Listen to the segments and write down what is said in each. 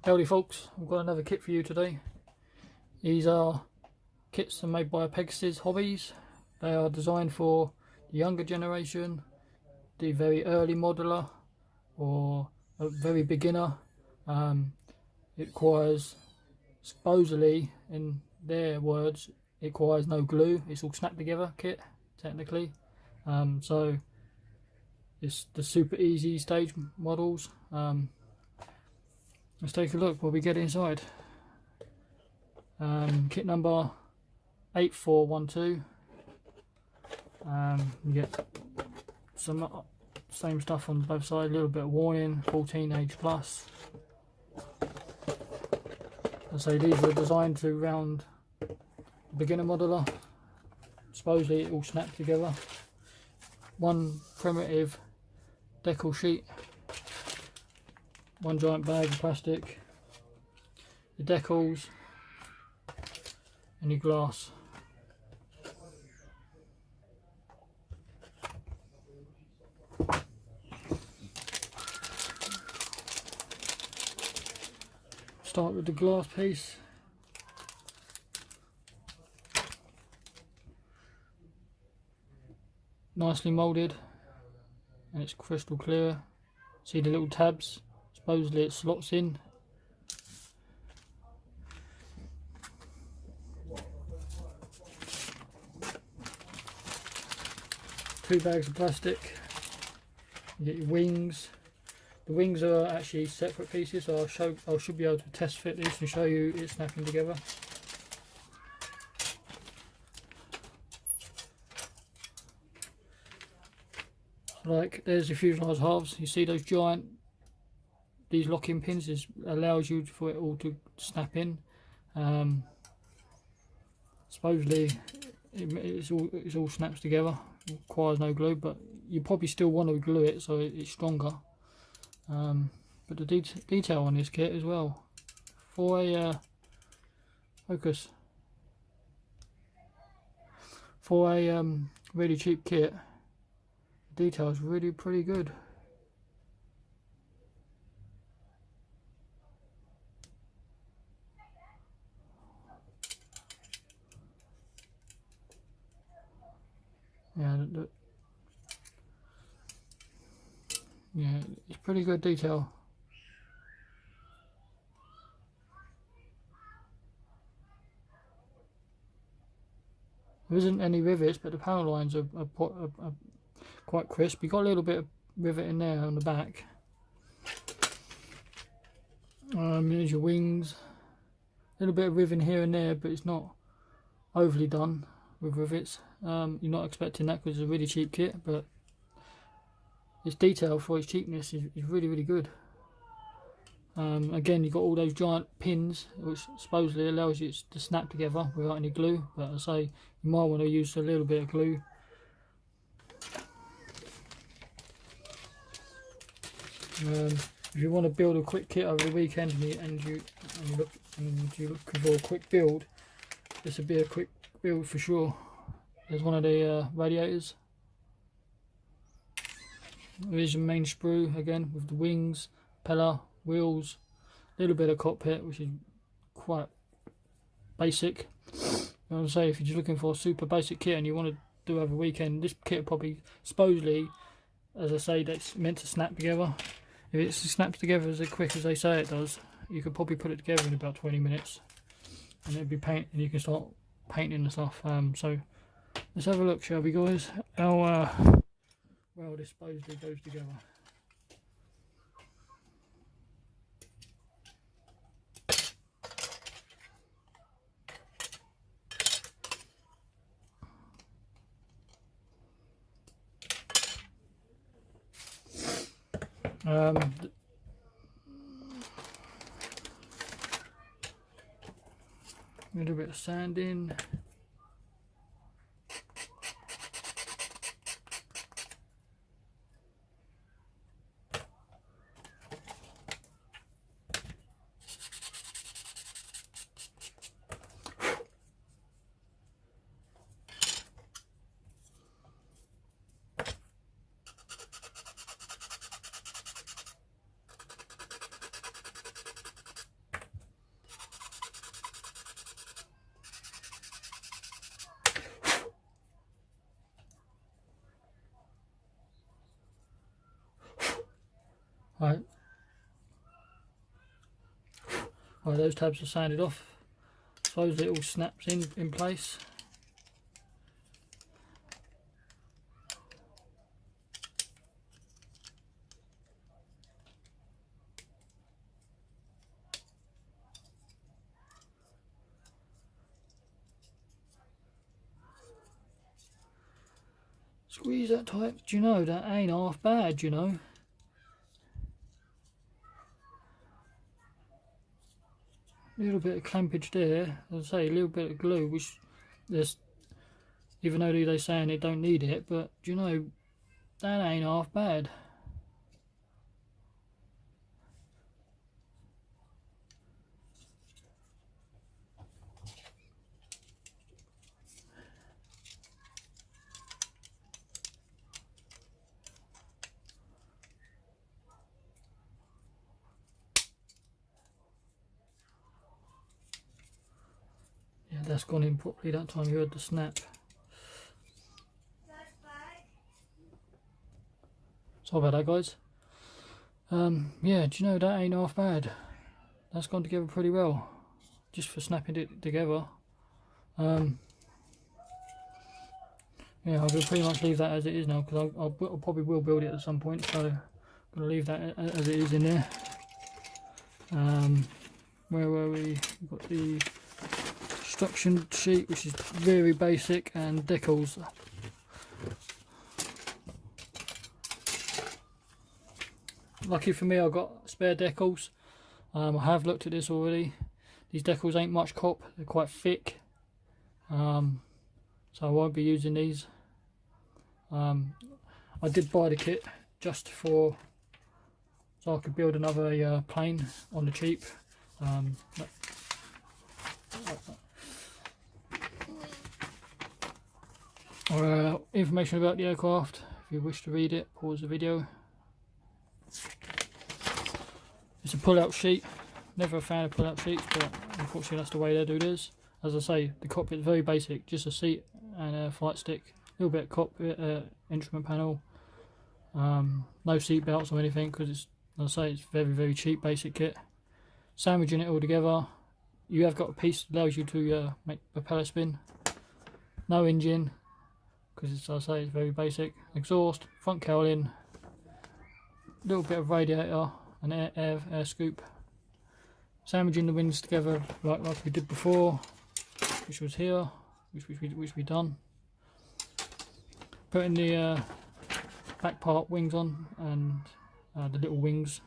Howdy folks, I've got another kit for you today. These are kits that are made by Pegasus Hobbies. They are designed for the younger generation, the very early modeler, or a very beginner. It requires, supposedly, in their words, it requires no glue. It's all snap together kit, technically. So it's the super easy stage models. Let's take a look what we get inside. Kit number 8412. You get some same stuff on both sides, a little bit of warning, 14 age plus. I say these are designed to round beginner modeler. Supposedly it all snaps together. One primitive decal sheet, one giant bag of plastic, the decals, and your glass. Start with the glass piece. Nicely moulded, and it's crystal clear. See the little tabs? Supposedly it slots in. Two bags of plastic. You get your wings. The wings are actually separate pieces, so I should be able to test fit this and show you it snapping together. Like, there's the fuselage halves. You see those giant, these locking pins, allows you for it all to snap in. Supposedly it all snaps together. It requires no glue, but you probably still want to glue it so it's stronger. But the detail on this kit as well, for a focus, for a really cheap kit, the detail is really pretty good. Yeah, it's pretty good detail. There isn't any rivets, but the power lines are quite crisp. You got a little bit of rivet in there on the back. There's your wings. A little bit of rivet here and there, but it's not overly done with rivets. You're not expecting that because it's a really cheap kit, but its detail for its cheapness is really good. Again, you've got all those giant pins which supposedly allows you to snap together without any glue, but I say you might want to use a little bit of glue. If you want to build a quick kit over the weekend and you're looking for a quick build, this would be a quick build for sure. There's one of the radiators. There's your main sprue again with the wings, propeller, wheels, a little bit of cockpit, which is quite basic. I would say if you're just looking for a super basic kit and you want to do over a weekend, this kit probably, supposedly, as I say, that's meant to snap together. If it snaps together as quick as they say it does, you could probably put it together in about 20 minutes, and it'd be paint, and you can start painting and stuff. So let's have a look, shall we, guys? How well this supposedly goes together. A little bit of sanding. Right. Right, those tabs are sanded off. Suppose it all snaps in place. Squeeze that tight. Do you know that ain't half bad, you know? A little bit of clampage there. As I say, a little bit of glue, which there's, even though they're saying they don't need it, but do you know, that ain't half bad. Yeah, that's gone in properly that time. You heard the snap. Sorry about that, guys. Yeah, do you know, that ain't half bad. That's gone together pretty well, just for snapping it together. Yeah, I'm going to pretty much leave that as it is now, because I probably will build it at some point, so I'm going to leave that as it is in there. Where were we? We've got the instruction sheet, which is very basic, and decals. Lucky for me, I've got spare decals. I have looked at this already. These decals ain't much cop, they're quite thick, so I won't be using these. I did buy the kit just for, so I could build another plane on the cheap. Information about the aircraft, if you wish to read it, pause the video. It's a pull-out sheet. Never a fan of pull-out sheets, but unfortunately that's the way they do this. As I say, the cockpit is very basic, just a seat and a flight stick, a little bit of cockpit, instrument panel, no seat belts or anything, because it's, as I say, it's very cheap basic kit. Sandwiching it all together, you have got a piece that allows you to make propeller spin. No engine, because as I say, it's very basic. Exhaust, front cowling, a little bit of radiator, an air scoop. Sandwiching the wings together like we did before, which was here, which we done. Putting the back part wings on, and the little wings.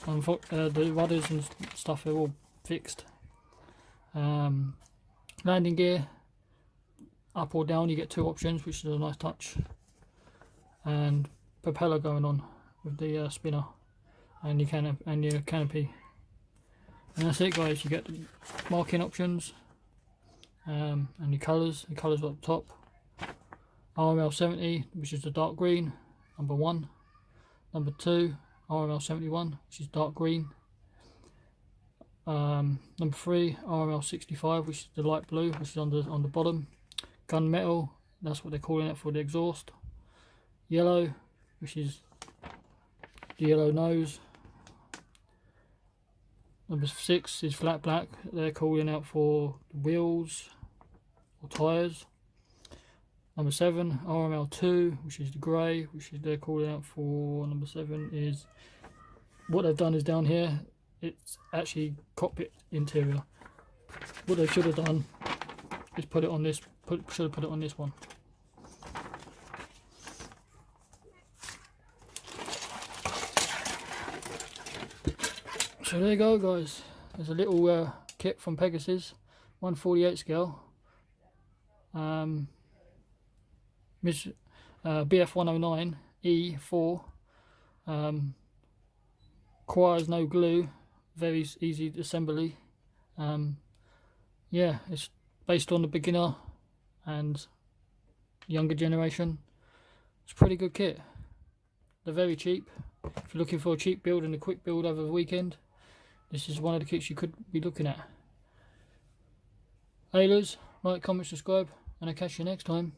The rudders and stuff are all fixed. Landing gear, up or down, you get two options, which is a nice touch. And propeller going on with the spinner and your canopy. And that's it, guys. You get the marking options and your colours. The colours are up top. RML 70, which is the dark green, number 1. Number 2, RML 71, which is dark green. Number 3, RML 65, which is the light blue, which is on the bottom. Gunmetal, that's what they're calling it for the exhaust. Yellow, which is the yellow nose. Number 6 is flat black, they're calling out for the wheels or tyres. Number 7, RML2, which is the grey, which is they're calling out for. Number 7 is, what they've done is down here, it's actually cockpit interior. What they should have done is put it on this, should have put it on this one. So there you go, guys. There's a little kit from Pegasus, 1/48 scale. BF109 E4. Requires no glue, very easy assembly. Yeah, it's based on the beginner and younger generation. It's a pretty good kit. They're very cheap. If you're looking for a cheap build and a quick build over the weekend, this is one of the kits you could be looking at. Hailers, like, comment, subscribe, and I'll catch you next time.